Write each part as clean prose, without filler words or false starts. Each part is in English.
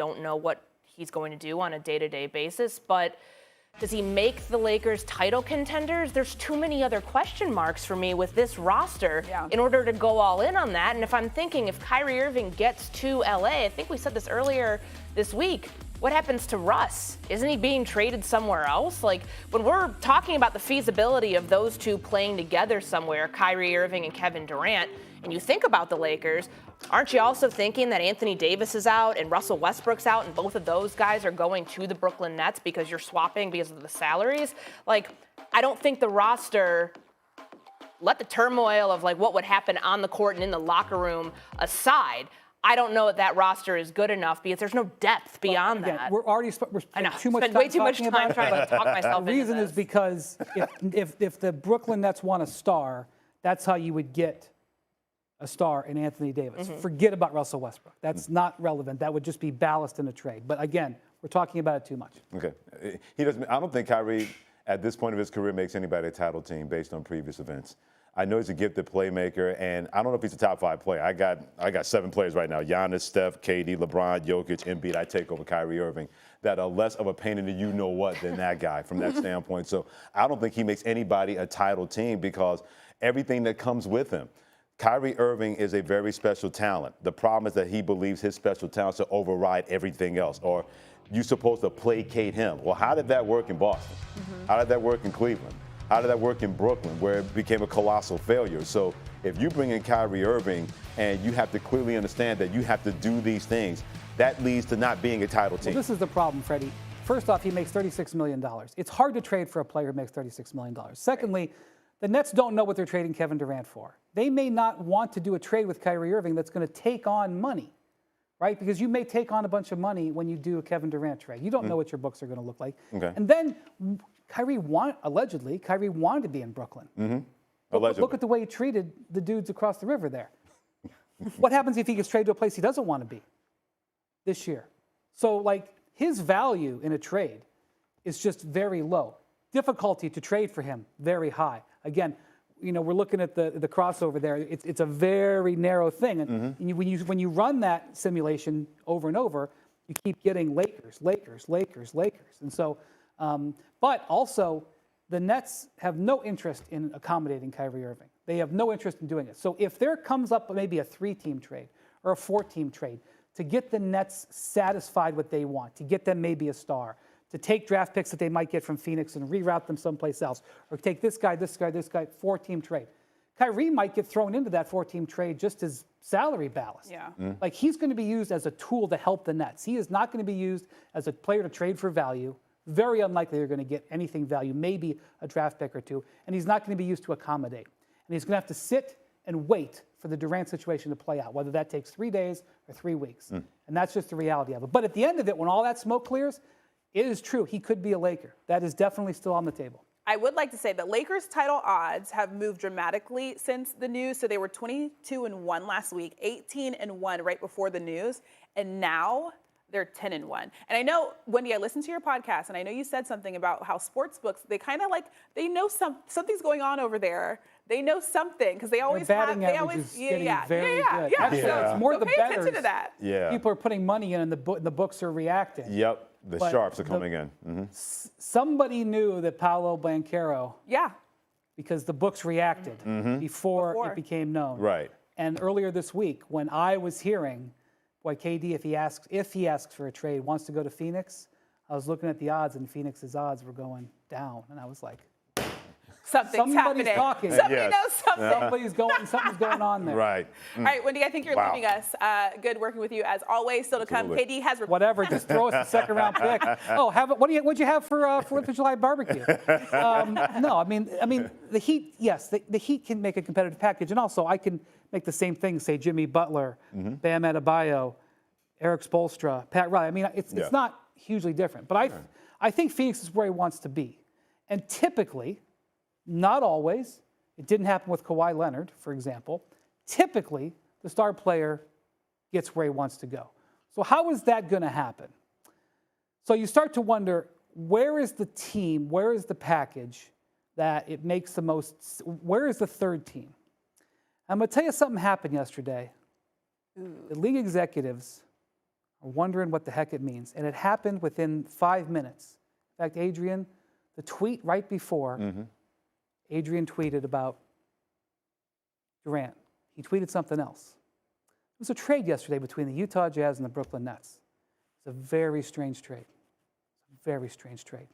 don't know what he's going to do on a day-to-day basis, but does he make the Lakers title contenders? There's too many other question marks for me with this roster in order to go all in on that. And if I'm thinking if Kyrie Irving gets to LA, I think we said this earlier this week, what happens to Russ? Isn't he being traded somewhere else? Like, when we're talking about the feasibility of those two playing together somewhere, Kyrie Irving and Kevin Durant, and you think about the Lakers, aren't you also thinking that Anthony Davis is out and Russell Westbrook's out and both of those guys are going to the Brooklyn Nets because you're swapping because of the salaries? Like, I don't think the roster, let the turmoil of like what would happen on the court and in the locker room aside, I don't know if that roster is good enough because there's no depth beyond that. We're already we're I know. too much Spend time way too much time trying to talk myself The reason is because if the Brooklyn Nets want a star, that's how you would get a star in Anthony Davis. Forget about Russell Westbrook. That's not relevant. That would just be ballast in a trade. But again, we're talking about it too much. Okay. He doesn't. I don't think Kyrie, at this point of his career, makes anybody a title team based on previous events. I know he's a gifted playmaker, and I don't know if he's a top 5 player. I got 7 players right now: Giannis, Steph, KD, LeBron, Jokic, Embiid. I take over Kyrie Irving that are less of a pain in the you-know-what than that guy from that standpoint. So I don't think he makes anybody a title team because everything that comes with him. Kyrie Irving is a very special talent. The problem is that he believes his special talents to override everything else, or you're supposed to placate him. Well, how did that work in Boston? How did that work in Cleveland? How did that work in Brooklyn, where it became a colossal failure? So if you bring in Kyrie Irving and you have to clearly understand that you have to do these things, that leads to not being a title team. Well, this is the problem, Freddie. First off, he makes $36 million. It's hard to trade for a player who makes $36 million. Secondly, the Nets don't know what they're trading Kevin Durant for. They may not want to do a trade with Kyrie Irving that's going to take on money, right? Because you may take on a bunch of money when you do a Kevin Durant trade. You don't know what your books are going to look like. Okay. And then Kyrie wanted to be in Brooklyn. Look at the way he treated the dudes across the river there. What happens if he gets traded to a place he doesn't want to be this year? So, like, his value in a trade is just very low. Difficulty to trade for him, very high. Again, you know, we're looking at the crossover there. It's a very narrow thing. And when you run that simulation over and over, you keep getting Lakers. And so, but also, the Nets have no interest in accommodating Kyrie Irving. They have no interest in doing it. So if there comes up maybe a 3-team trade or a 4-team trade to get the Nets satisfied what they want, to get them maybe a star, to take draft picks that they might get from Phoenix and reroute them someplace else, or take this guy, 4-team trade. Kyrie might get thrown into that 4-team trade just as salary ballast. Yeah. Like, he's going to be used as a tool to help the Nets. He is not going to be used as a player to trade for value. Very unlikely they're going to get anything value, maybe a draft pick or two, and he's not going to be used to accommodate. And he's going to have to sit and wait for the Durant situation to play out, whether that takes 3 days or 3 weeks. And that's just the reality of it. But at the end of it, when all that smoke clears, it is true. He could be a Laker. That is definitely still on the table. I would like to say that Lakers title odds have moved dramatically since the news. So they were 22-1 last week, 18-1 right before the news, and now they're 10-1. And I know, Wendy, I listened to your podcast, and I know you said something about how sports books, they kind of like, they know something's going on over there. They know something because they always have. They always, very good. Actually, it's more the pay attention bettors. to that. Yeah. People are putting money in, and the books are reacting. Yep. The But sharps are coming in. Somebody knew that Paolo Banchero, because the books reacted before it became known. Right. And earlier this week, when I was hearing, boy, KD, if he asks for a trade, wants to go to Phoenix, I was looking at the odds, and Phoenix's odds were going down, and I was like, Somebody's happening. Talking. Somebody knows something. Something's going on there. Right. All right, Wendy, I think you're leaving us. Good working with you as always. Still to come. KD has whatever. Just throw us a 2nd-round pick. Oh, what'd you have for 4th of July barbecue? No, I mean the Heat. Yes, the Heat can make a competitive package, and also I can make the same thing. Say Jimmy Butler, Bam Adebayo, Eric Spoelstra, Pat Riley. I mean, it's not hugely different, but I think Phoenix is where he wants to be, and typically. Not always. It didn't happen with Kawhi Leonard, for example. Typically, the star player gets where he wants to go. So how is that going to happen? So you start to wonder, where is the team, where is the package that it makes the most, where is the 3rd team? I'm going to tell you something happened yesterday. The league executives are wondering what the heck it means. And it happened within 5 minutes. In fact, Adrian, the tweet right before, Adrian tweeted about Durant. He tweeted something else. It was a trade yesterday between the Utah Jazz and the Brooklyn Nets. It's a very strange trade. Very strange trade.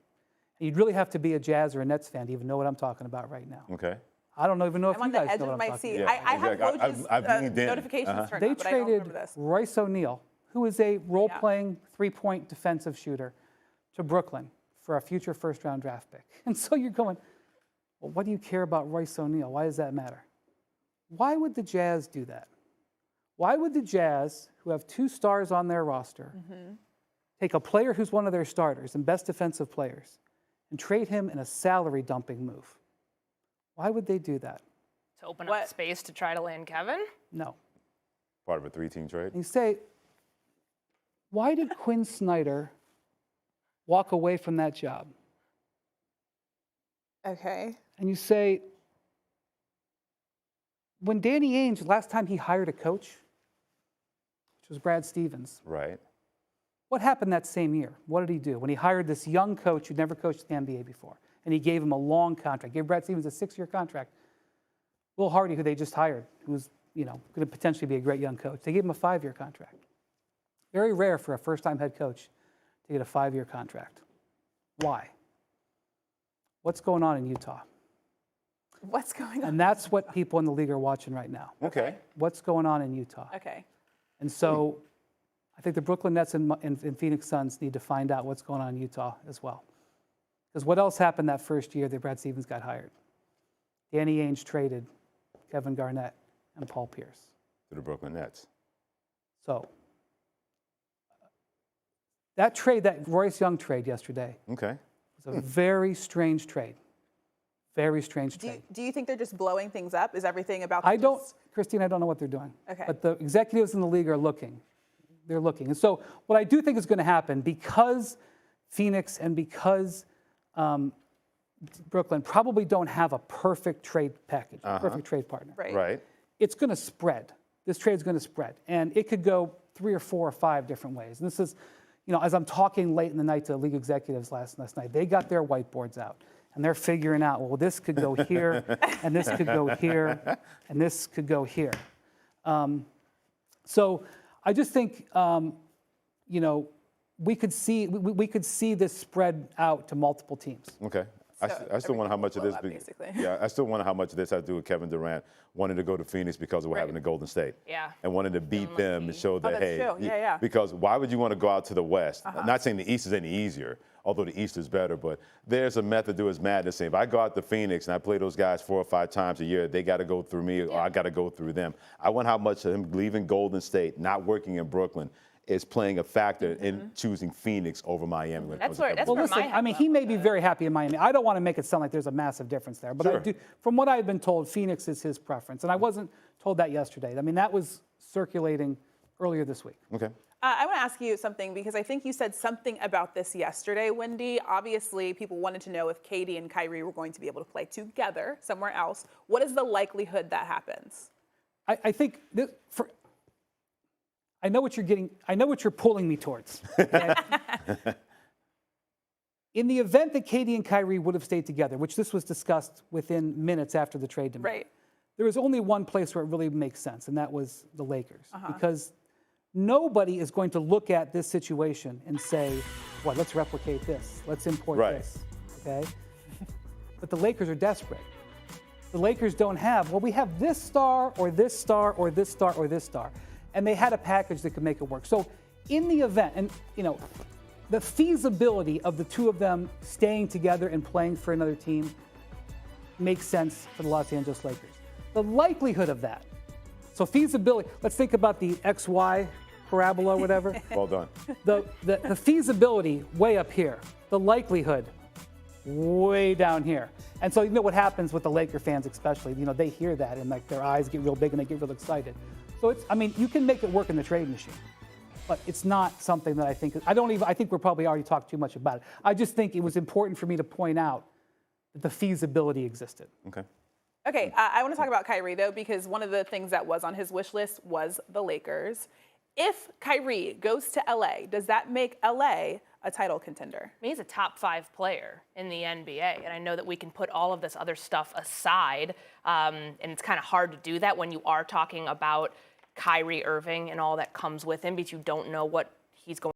And you'd really have to be a Jazz or a Nets fan to even know what I'm talking about right now. Okay. I don't even know if I'm you on the guys edge know what of I'm my talking seat. about. Yeah, I have exactly. I've Woj's notifications turned They on, but I don't traded remember this. Royce O'Neal, who is a role-playing three-point defensive shooter, to Brooklyn for a future first-round draft pick. And so you're going, well, what do you care about Royce O'Neal? Why does that matter? Why would the Jazz do that? Why would the Jazz, who have 2 stars on their roster, take a player who's one of their starters and best defensive players and trade him in a salary dumping move? Why would they do that? To open up space to try to land Kevin? No. Part of a 3-team trade? You say, why did Quinn Snyder walk away from that job? Okay. And you say, when Danny Ainge, last time he hired a coach, which was Brad Stevens, Right. what happened that same year? What did he do? When he hired this young coach who'd never coached the NBA before, and he gave him a long contract, gave Brad Stevens a 6-year contract. Will Hardy, who they just hired, who was, going to potentially be a great young coach, they gave him a 5-year contract. Very rare for a first-time head coach to get a 5-year contract. Why? What's going on in Utah? What's going on? And that's what people in the league are watching right now. Okay. What's going on in Utah? Okay. And so I think the Brooklyn Nets and Phoenix Suns need to find out what's going on in Utah as well. Because what else happened that first year that Brad Stevens got hired? Danny Ainge traded Kevin Garnett and Paul Pierce. To the Brooklyn Nets. So that trade, that Royce Young trade yesterday, Okay. was a very strange trade. Very strange trade. Do you think they're just blowing things up? Is everything about Christine, I don't know what they're doing. Okay. But the executives in the league are looking. They're looking. And so what I do think is going to happen, because Phoenix and because Brooklyn probably don't have a perfect trade package, a perfect trade partner. Right. It's going to spread. This trade is going to spread. And it could go 3 or 4 or 5 different ways. And this is, as I'm talking late in the night to league executives last night, they got their whiteboards out. And they're figuring out, well, this could go here, and this could go here, and this could go here. So I just think, we could see this spread out to multiple teams. Okay. I still wonder how much of this. Basically. Yeah, I still wonder how much of this has to do with Kevin Durant wanting to go to Phoenix because of what happened to Golden State. Yeah. And wanting to beat them and show that, that's hey. true. Yeah. Because why would you want to go out to the West? I'm not saying the East is any easier, although the East is better, but there's a method to his madness. If I go out to Phoenix and I play those guys 4 or 5 times a year, they got to go through me or I got to go through them. I wonder how much of him leaving Golden State, not working in Brooklyn, is playing a factor in choosing Phoenix over Miami. That's where Well, listen, I mean, he may be very happy in Miami. I don't want to make it sound like there's a massive difference there, but I do, from what I've been told, Phoenix is his preference. And I wasn't told that yesterday. I mean, that was circulating earlier this week. Okay. I want to ask you something because I think you said something about this yesterday, Wendy. Obviously, people wanted to know if KD and Kyrie were going to be able to play together somewhere else. What is the likelihood that happens? I think I know what you're getting. I know what you're pulling me towards. Okay? In the event that KD and Kyrie would have stayed together, which this was discussed within minutes after the trade demand, there was only one place where it really makes sense, and that was the Lakers. Because nobody is going to look at this situation and say, well, let's replicate this. Let's import this. Okay? But the Lakers are desperate. The Lakers don't have, well, we have this star or this star or this star or this star. And they had a package that could make it work. So in the event, and the feasibility of the two of them staying together and playing for another team makes sense for the Los Angeles Lakers. The likelihood of that, so feasibility, let's think about the XY parabola or whatever. Well done. The feasibility way up here, the likelihood way down here. And so what happens with the Laker fans especially, they hear that and like their eyes get real big and they get real excited. So you can make it work in the trade machine, but it's not something that I think we're probably already talked too much about it. I just think it was important for me to point out that the feasibility existed. Okay. Okay, I want to talk about Kyrie though, because one of the things that was on his wish list was the Lakers. If Kyrie goes to LA, does that make LA a title contender? I mean, he's a top 5 player in the NBA, and I know that we can put all of this other stuff aside, and it's kind of hard to do that when you are talking about Kyrie Irving and all that comes with him, because you don't know what he's going